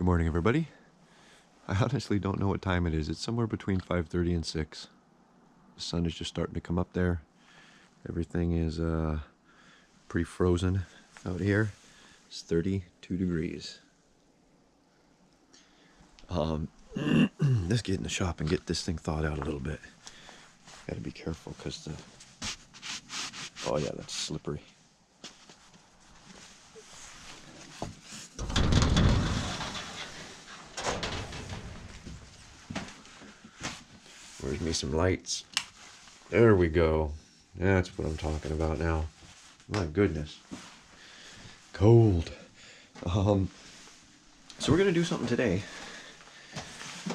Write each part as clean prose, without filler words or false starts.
Good morning, everybody. I honestly don't know what time it is. It's somewhere between 5:30 and 6. The sun is just starting to come up there. Everything is pretty frozen out here. It's 32 degrees. Let's get in the shop and get this thing thawed out a little bit. Gotta be careful because oh yeah, that's slippery. Where's me some lights? There we go. That's what I'm talking about now. My goodness. Cold. So we're gonna do something today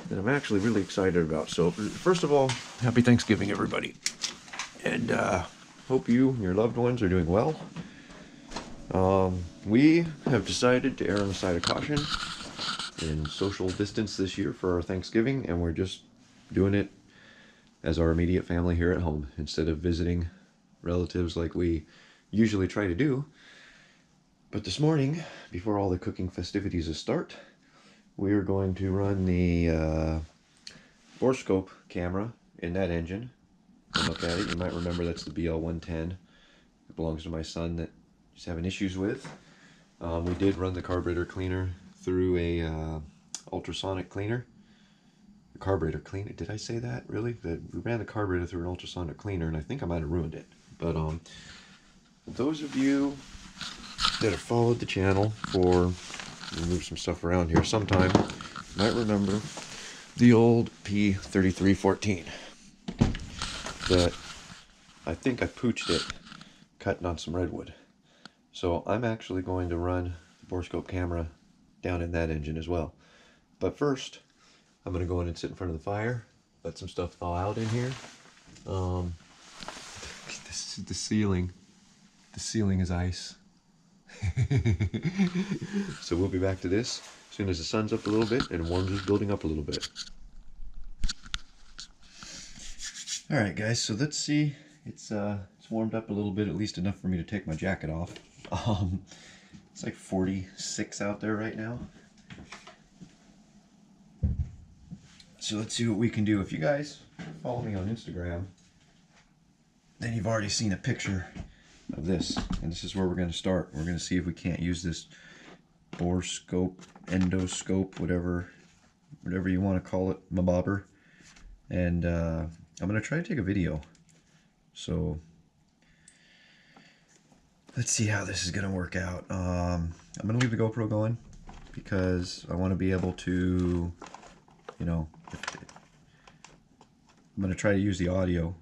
that I'm actually really excited about. So first of all, happy Thanksgiving, everybody. And hope you and your loved ones are doing well. We have decided to err on the side of caution and social distance this year for our Thanksgiving, and we're just doing it as our immediate family here at home instead of visiting relatives like we usually try to do. But this morning, before all the cooking festivities start, we are going to run the borescope camera in that engine and look at it. You might remember that's the BL110. It belongs to my son that he's having issues with. We did run the carburetor cleaner through a ultrasonic cleaner. The carburetor cleaner, did I say that? Really? We ran the carburetor through an ultrasonic cleaner, and I think I might have ruined it. But those of you that have followed the channel for, move some stuff around here sometime, might remember the old P3314 that I think I pooched it cutting on some redwood. So I'm actually going to run the borescope camera down in that engine as well. But first, I'm going to go in and sit in front of the fire, let some stuff thaw out in here. This is the ceiling. The ceiling is ice. So we'll be back to this as soon as the sun's up a little bit and warms is building up a little bit. Alright guys, so let's see. It's warmed up a little bit, at least enough for me to take my jacket off. It's like 46 out there right now. So let's see what we can do. If you guys follow me on Instagram, then you've already seen a picture of this. And this is where we're going to start. We're going to see if we can't use this borescope, endoscope, whatever you want to call it, my bobber. And I'm going to try to take a video. So let's see how this is going to work out. I'm going to leave the GoPro going because I want to be able to, you know, I'm going to try to use the audio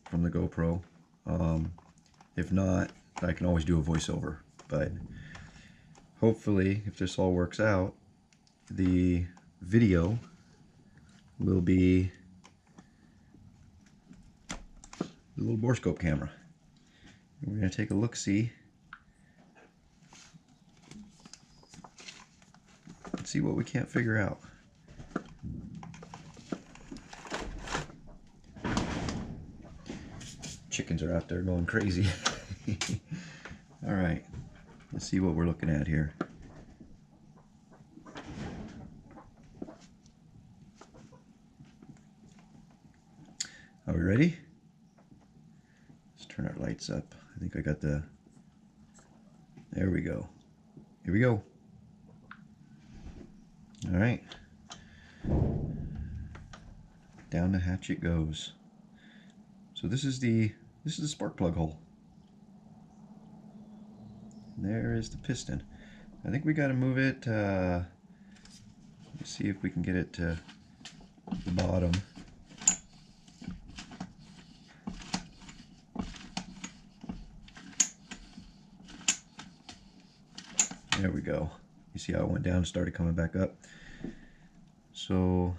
from the GoPro. If not, I can always do a voiceover. But hopefully, if this all works out, the video will be the little borescope camera. We're going to take a look-see and see what we can't figure out. Chickens are out there going crazy. Alright, let's see what we're looking at here. Are we ready? Let's turn our lights up. I think I got the... There we go. Here we go. Alright. Down the hatch it goes. So this is the spark plug hole. There is the piston. I think we got to move it. Let's see if we can get it to the bottom. There we go. You see how it went down and started coming back up. So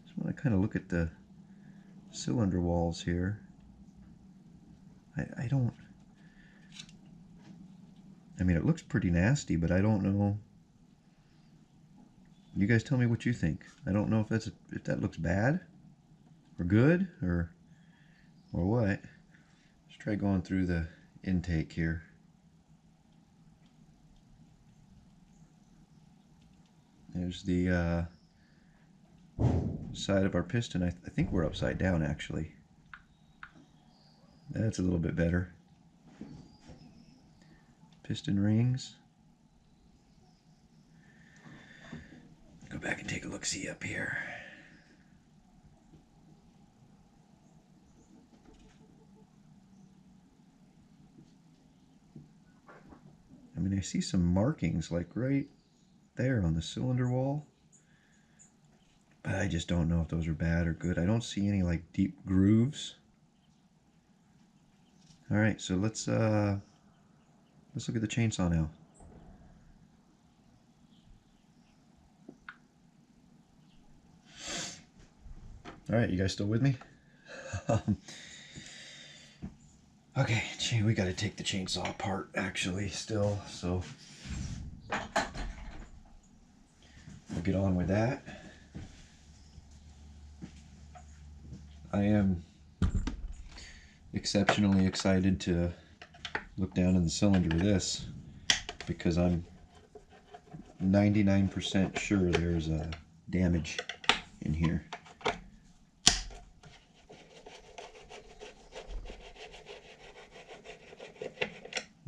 just want to kind of look at the cylinder walls here. I mean, it looks pretty nasty, but I don't know. You guys tell me what you think. I don't know if that looks bad or good or what. Let's try going through the intake here. There's the side of our piston. I think we're upside down actually. That's a little bit better. Piston rings. Go back and take a look-see up here. I mean, I see some markings like right there on the cylinder wall, but I just don't know if those are bad or good. I don't see any like deep grooves. All right, so let's look at the chainsaw now. All right, you guys still with me? Okay, we got to take the chainsaw apart actually still, so we'll get on with that. I am exceptionally excited to look down in the cylinder of this because I'm 99% sure there's a damage in here.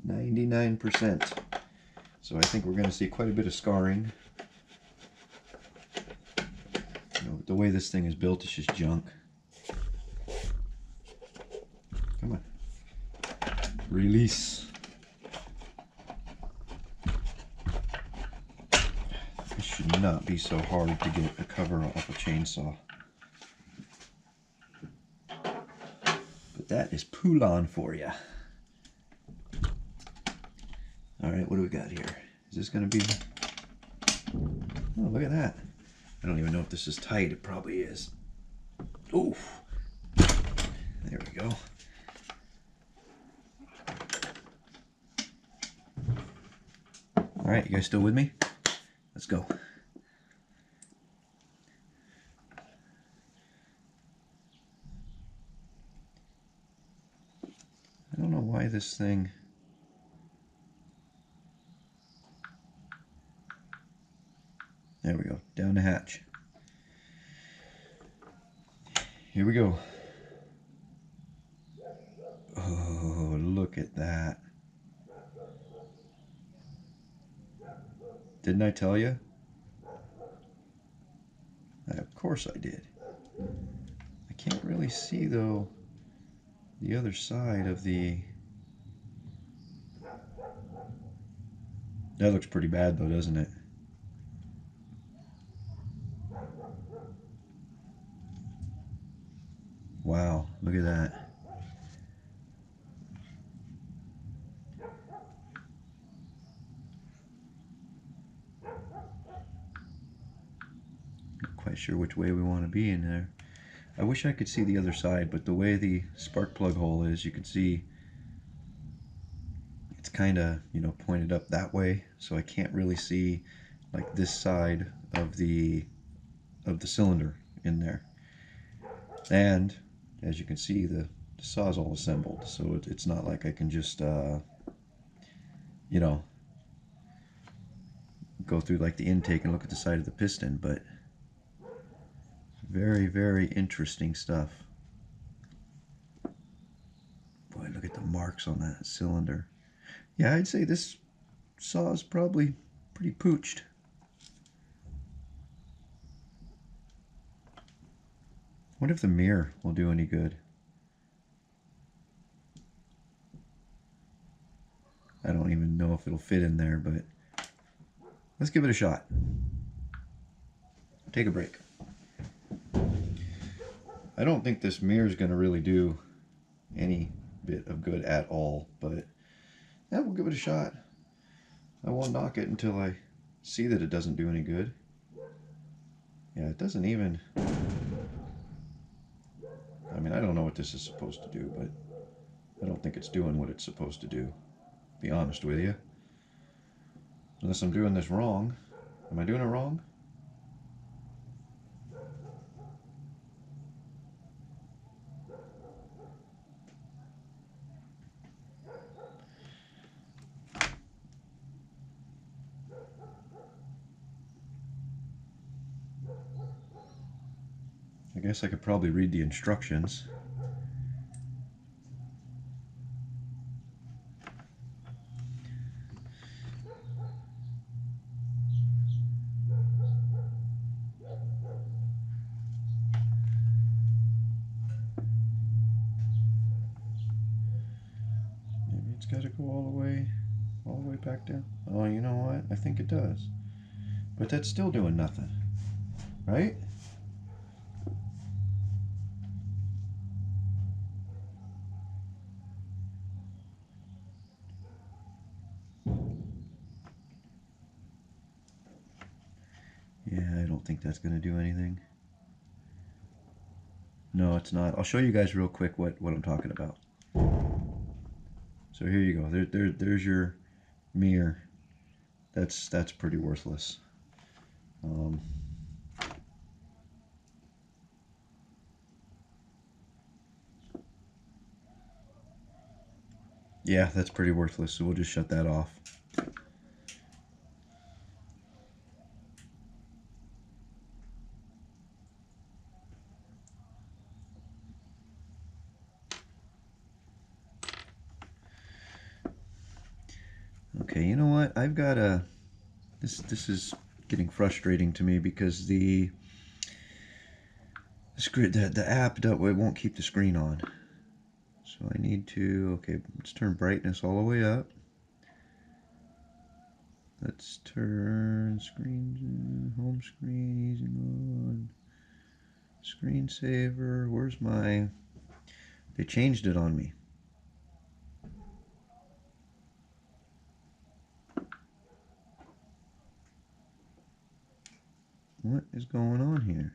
99%. So I think we're going to see quite a bit of scarring. You know, the way this thing is built, it's just junk. Come on. Release. This should not be so hard to get a cover off a chainsaw. But that is Poulan for you. Alright, what do we got here? Is this going to be... Oh, look at that. I don't even know if this is tight. It probably is. Oof. There we go. Alright, you guys still with me? Let's go. I don't know why this thing... There we go, down the hatch. Here we go. Oh, look at that. Didn't I tell you? Of course I did. I can't really see, though, the other side of the... That looks pretty bad, though, doesn't it? Wow, look at that. Not quite sure which way we want to be in there. I wish I could see the other side, but the way the spark plug hole is, you can see it's kind of, you know, pointed up that way, so I can't really see like this side of the cylinder in there. And as you can see, the saw's all assembled, so it's not like I can just you know, go through like the intake and look at the side of the piston. But very, very interesting stuff. Boy, look at the marks on that cylinder. Yeah, I'd say this saw is probably pretty pooched. What if the mirror will do any good? I don't even know if it'll fit in there, but let's give it a shot. Take a break. I don't think this mirror is going to really do any bit of good at all, but yeah, we'll give it a shot. I won't knock it until I see that it doesn't do any good. Yeah, it doesn't even... I mean, I don't know what this is supposed to do, but I don't think it's doing what it's supposed to do, to be honest with you. Unless I'm doing this wrong. Am I doing it wrong? I guess I could probably read the instructions. Maybe it's got to go all the way back down. Oh, you know what? I think it does. But that's still doing nothing, right? Yeah, I don't think that's going to do anything. No, it's not. I'll show you guys real quick what I'm talking about. So here you go. There's your mirror. That's pretty worthless. Yeah, that's pretty worthless. So we'll just shut that off. Okay, you know what? I've got a... This is getting frustrating to me because the app it won't keep the screen on. So I need to... Okay, let's turn brightness all the way up. Let's turn home screen, easy mode, screensaver. Where's my... They changed it on me. What is going on here?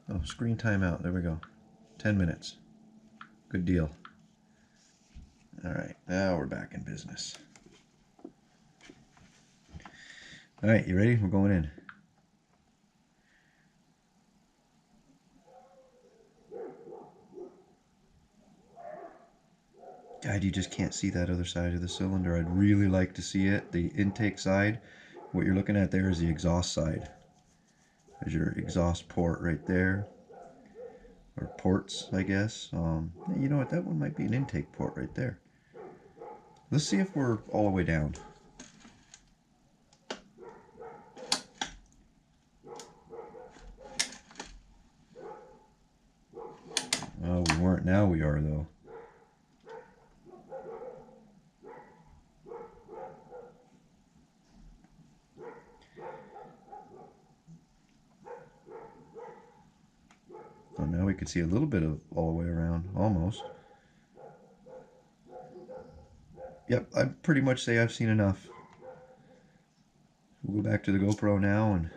Oh, screen timeout. There we go. 10 minutes. Good deal. All right, now we're back in business. All right, you ready? We're going in. God, you just can't see that other side of the cylinder. I'd really like to see it. The intake side, what you're looking at there is the exhaust side. There's your exhaust port right there. Or ports, I guess. You know what, that one might be an intake port right there. Let's see if we're all the way down. Oh, we weren't. Now we are, though. Oh, now we can see a little bit of all the way around, almost. Yep, I'd pretty much say I've seen enough. We'll go back to the GoPro now and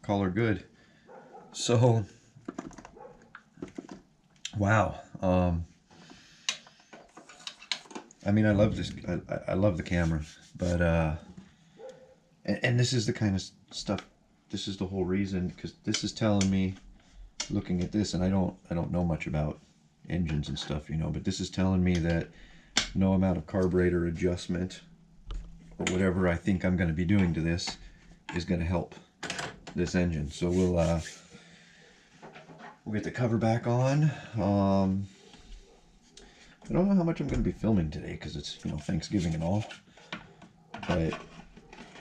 call her good. So, wow. I mean, I love this. I love the camera, but and this is the kind of stuff. This is the whole reason, because this is telling me, looking at this, and I don't know much about engines and stuff, you know, but this is telling me that no amount of carburetor adjustment or whatever I think I'm going to be doing to this is going to help this engine. So we'll get the cover back on. I don't know how much I'm going to be filming today because it's, you know, Thanksgiving and all, but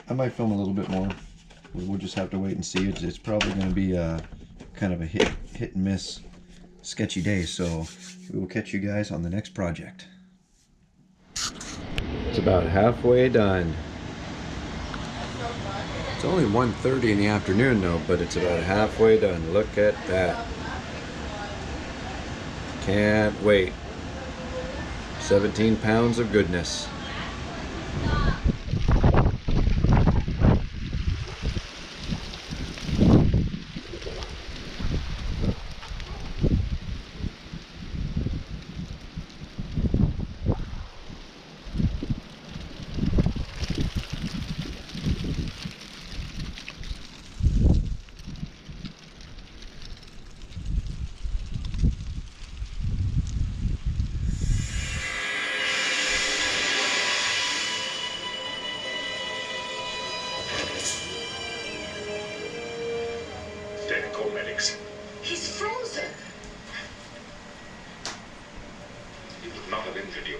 I might film a little bit more. We'll just have to wait and see. It's probably going to be a kind of a hit and miss, sketchy day. So we will catch you guys on the next project. It's about halfway done. It's only 1:30 in the afternoon though, but it's about halfway done. Look at that. Can't wait. 17 pounds of goodness. not have injured you.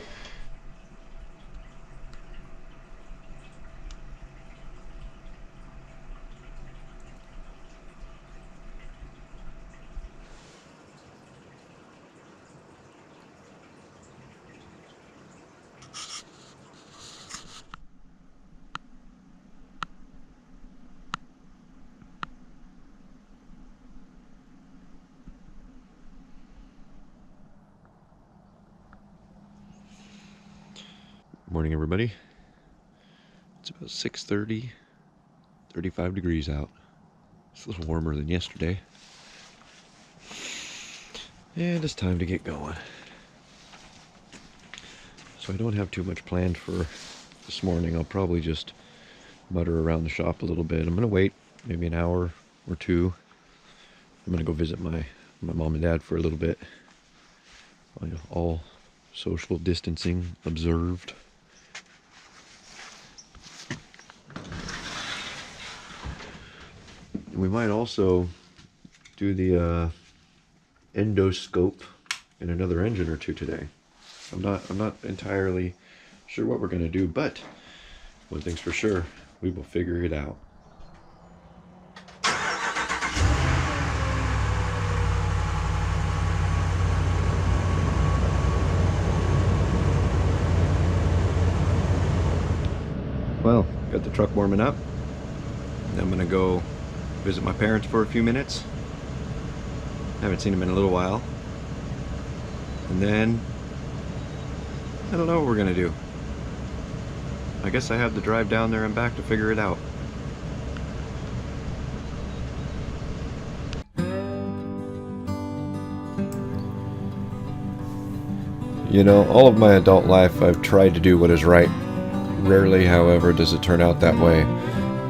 Morning, everybody. It's about 6:30, 35 degrees out. It's a little warmer than yesterday. And it's time to get going. So I don't have too much planned for this morning. I'll probably just mutter around the shop a little bit. I'm going to wait maybe an hour or two. I'm going to go visit my mom and dad for a little bit. All social distancing observed. We might also do the endoscope in another engine or two today. I'm not entirely sure what we're going to do, but one thing's for sure, we will figure it out. Well, got the truck warming up. I'm going to go visit my parents for a few minutes. Haven't seen them in a little while. And then, I don't know what we're going to do. I guess I have to drive down there and back to figure it out. You know, all of my adult life I've tried to do what is right. Rarely, however, does it turn out that way.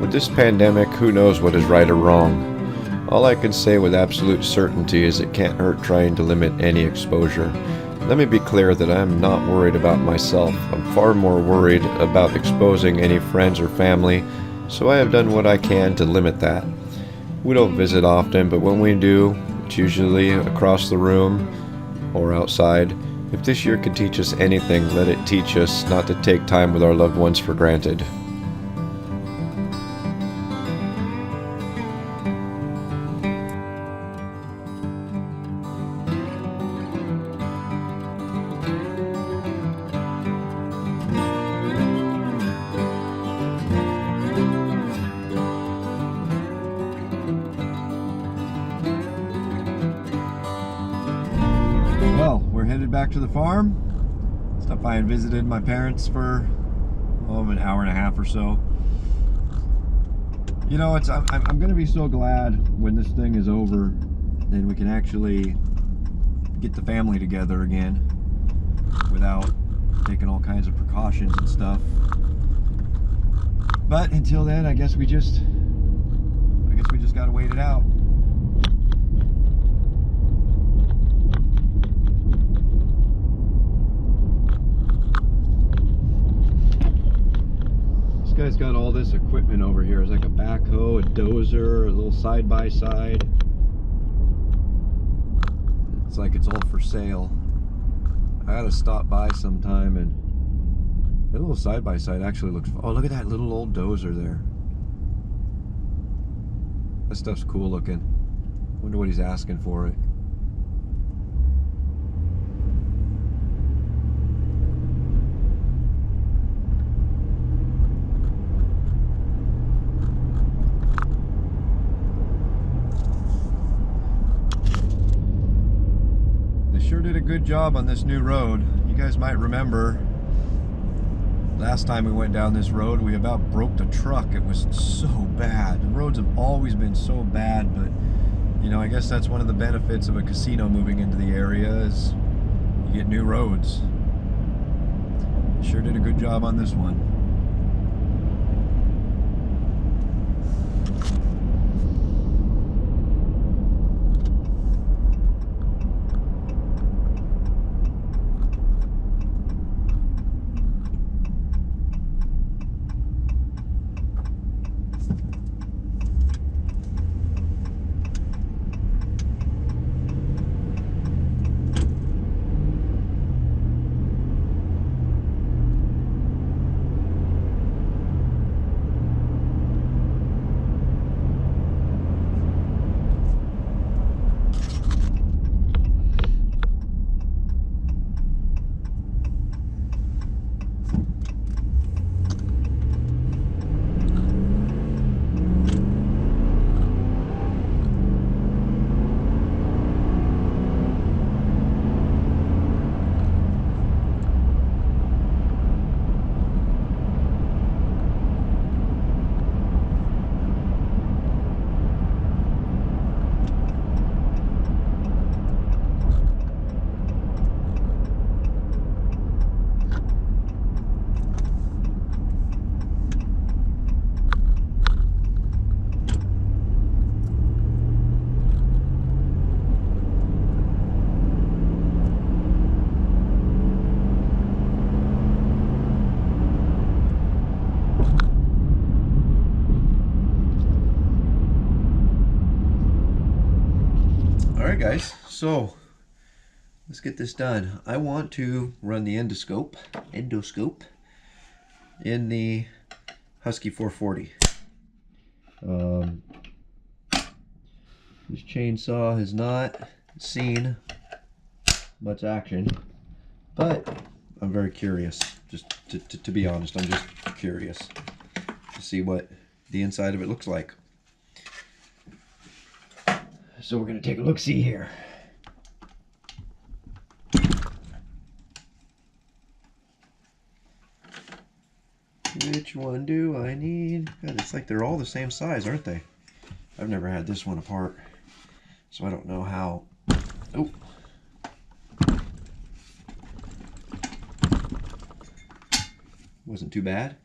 With this pandemic, who knows what is right or wrong? All I can say with absolute certainty is it can't hurt trying to limit any exposure. Let me be clear that I'm not worried about myself. I'm far more worried about exposing any friends or family, so I have done what I can to limit that. We don't visit often, but when we do, it's usually across the room or outside. If this year could teach us anything, let it teach us not to take time with our loved ones for granted. Well, we're headed back to the farm. Stopped by and visited my parents for an hour and a half or so. You know, I'm going to be so glad when this thing is over and we can actually get the family together again without taking all kinds of precautions and stuff. But until then, I guess we just got to wait it out. This guy's got all this equipment over here. It's like a backhoe, a dozer, a little side-by-side. It's like it's all for sale. I gotta stop by sometime, and that little side-by-side actually looks... Oh, look at that little old dozer there. That stuff's cool looking. Wonder what he's asking for it. Sure did a good job on this new road. You guys might remember last time we went down this road, we about broke the truck. It was so bad. The roads have always been so bad, but you know, I guess that's one of the benefits of a casino moving into the area is you get new roads. Sure did a good job on this one. guys, so let's get this done. I want to run the endoscope in the Husky 440. This chainsaw has not seen much action, but I'm very curious. Just to be honest, I'm just curious to see what the inside of it looks like. So we're gonna take a look-see here. Which one do I need? God, it's like they're all the same size, aren't they? I've never had this one apart, so I don't know how. Oh. Wasn't too bad.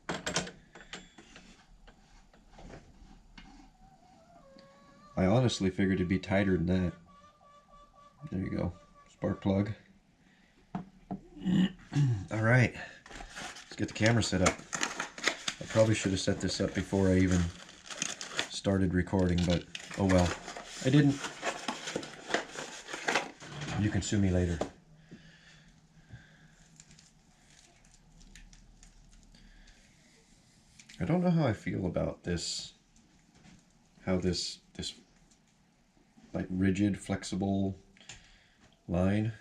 I honestly figured it'd be tighter than that. There you go. Spark plug. All right. Let's get the camera set up. I probably should have set this up before I even started recording, but oh well. I didn't. You can sue me later. I don't know how I feel about this. How this like rigid, flexible line.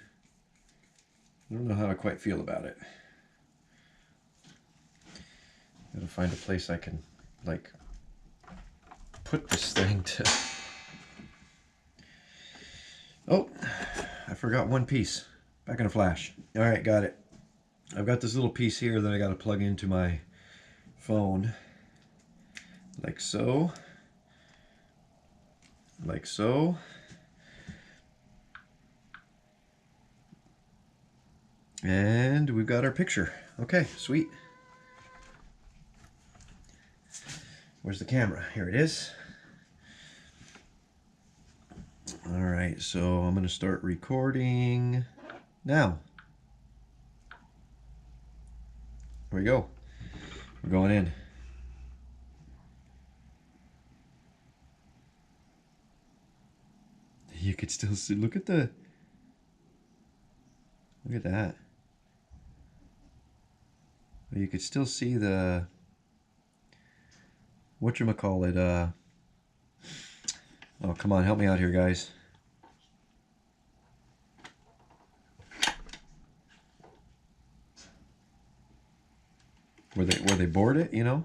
I don't know how I quite feel about it. Gotta find a place I can like put this thing to. Oh, I forgot one piece. Back in a flash. All right, got it. I've got this little piece here that I gotta plug into my phone, like so. Like so. And we've got our picture. Okay, sweet. Where's the camera? Here it is. All right, so I'm going to start recording now. Here we go. We're going in. You could still see, look at that. You could still see the, whatchamacallit, oh, come on, help me out here, guys. Where they bored it, you know?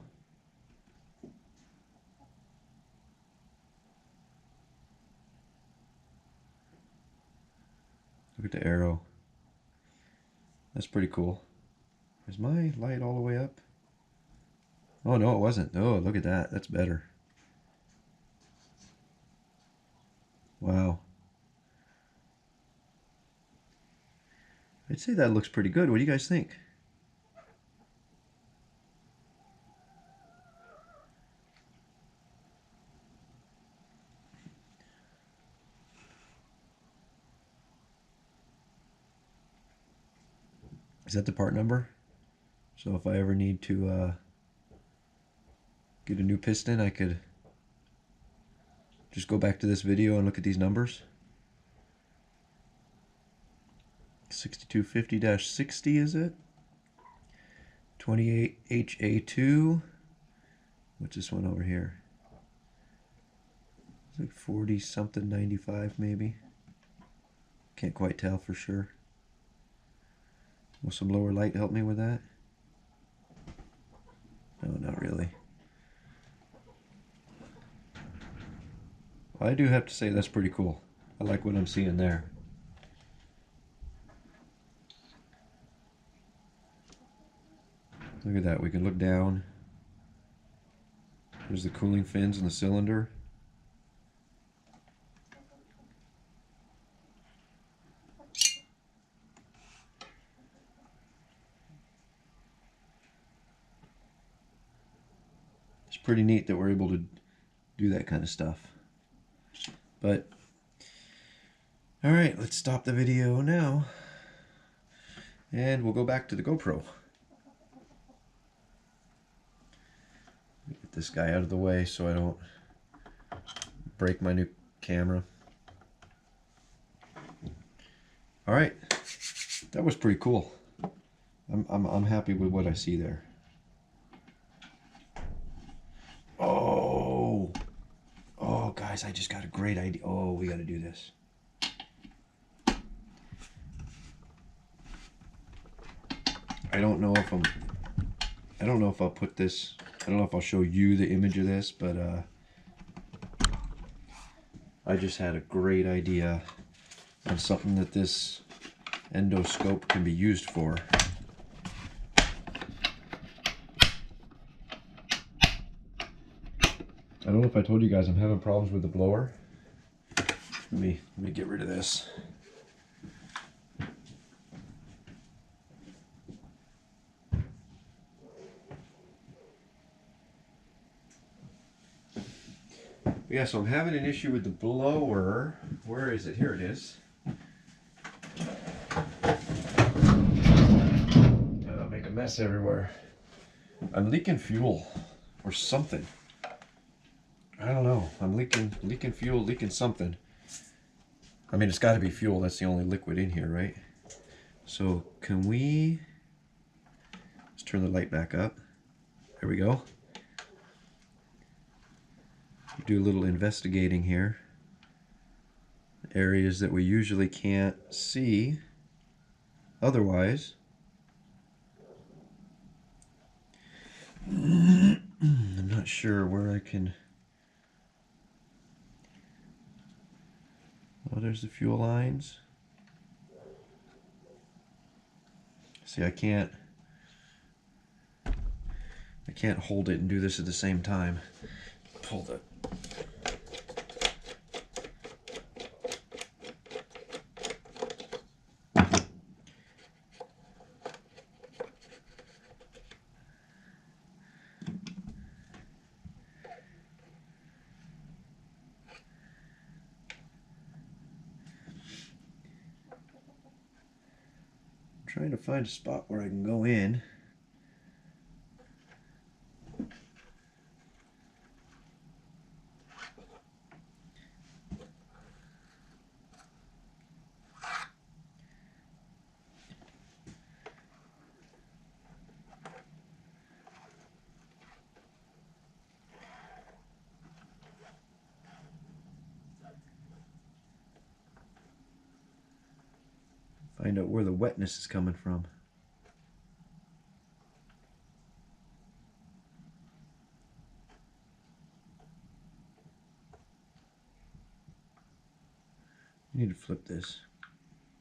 Look at the arrow. That's pretty cool. Is my light all the way up? Oh, no, it wasn't. Oh, look at that. That's better. Wow. I'd say that looks pretty good. What do you guys think? Is that the part number? So if I ever need to get a new piston, I could just go back to this video and look at these numbers. 6250-60 is it? 28HA2. What's this one over here? It's like 40 something 95 maybe. Can't quite tell for sure. Will some lower light help me with that? No, not really. Well, I do have to say that's pretty cool. I like what I'm seeing there. Look at that, we can look down. There's the cooling fins in the cylinder. It's pretty neat that we're able to do that kind of stuff. But, alright, let's stop the video now. And we'll go back to the GoPro. Get this guy out of the way so I don't break my new camera. All right, that was pretty cool. I'm happy with what I see there. Oh, guys, I just got a great idea. Oh, we got to do this. I don't know if I'll put this. I don't know if I'll show you the image of this, but I just had a great idea on something that this endoscope can be used for. I don't know if I told you guys I'm having problems with the blower. Let me get rid of this. Yeah, so I'm having an issue with the blower. Where is it? Here it is. I'll make a mess everywhere. I'm leaking fuel or something. I don't know. I'm leaking fuel, leaking something. I mean, it's got to be fuel. That's the only liquid in here, right? So can we... Let's turn the light back up. There we go. Do a little investigating here. Areas that we usually can't see otherwise. I'm not sure where I can... Oh, there's the fuel lines. See, I can't hold it and do this at the same time. Pull the... Trying to find a spot where I can go in. Find out where the wetness is coming from. I need to flip this.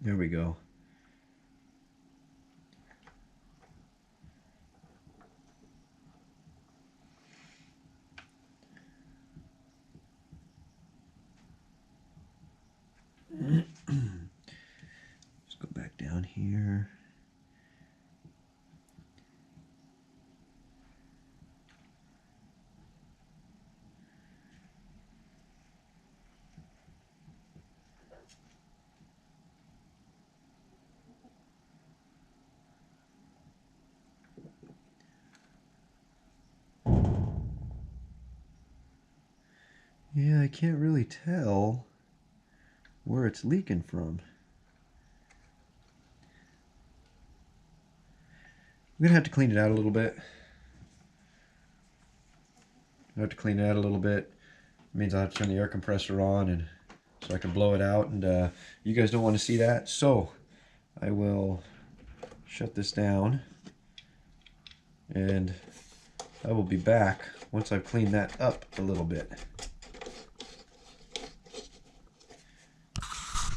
There we go. Let's go back down here. Yeah, I can't really tell where it's leaking from. I'm gonna have to clean it out a little bit. I have to clean it out a little bit. It means I have to turn the air compressor on and so I can blow it out, and you guys don't want to see that, so I will shut this down and I will be back once I've cleaned that up a little bit.